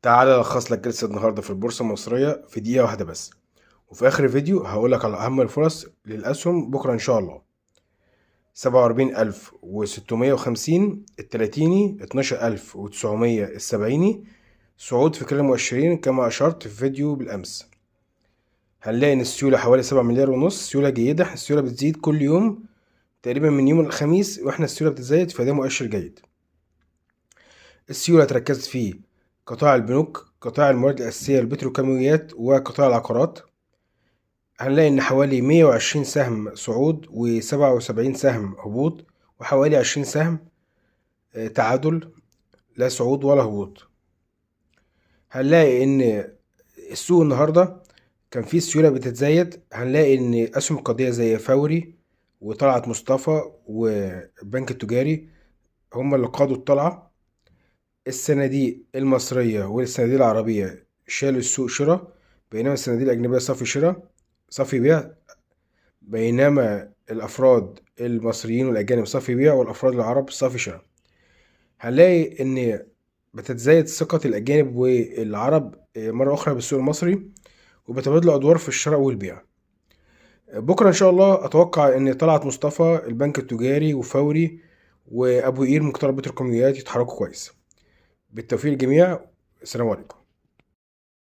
تعالى الخص لك جلسة النهاردة في البورصة المصرية في دقيقة واحدة بس، وفي آخر الفيديو هقولك على أهم الفرص للأسهم بكرة إن شاء الله. 47,650 التلاتيني، 12,900 السبعيني، صعود في كل المؤشرين كما أشرت في فيديو بالأمس. هنلاقي إن السيولة حوالي 7,5 مليار، سيولة جيدة، السيولة بتزيد كل يوم تقريبا من يوم الخميس وإحنا السيولة بتزايد، فده مؤشر جيد. السيولة تركزت في قطاع البنوك، قطاع المواد الأساسية، البتروكيماويات، وقطاع العقارات. هنلاقي إن حوالي 120 سهم صعود و77 سهم هبوط، وحوالي 20 سهم تعادل، لا صعود ولا هبوط. هنلاقي إن السوق النهاردة كان فيه سيولة بتتزايد. هنلاقي إن أسهم قضية زي فوري وطلعت مصطفى والبنك التجاري هم اللي قادوا الطلعة. الصناديق المصرية والصناديق العربية شالوا السوق شراء، بينما الصناديق الأجنبية صافي شراء صافي بيع، بينما الأفراد المصريين والأجانب صافي بيع، والأفراد العرب صافي شراء. هنلاقي إن بتتزايد ثقة الأجانب والعرب مرة أخرى بالسوق المصري، وبتبادلوا أدوار في الشراء والبيع. بكرة إن شاء الله أتوقع إن طلعت مصطفى، البنك التجاري، وفوري، وأبو قير مقترب بتركميات يتحركوا كويس. بالتوفيق للجميع. السلام عليكم.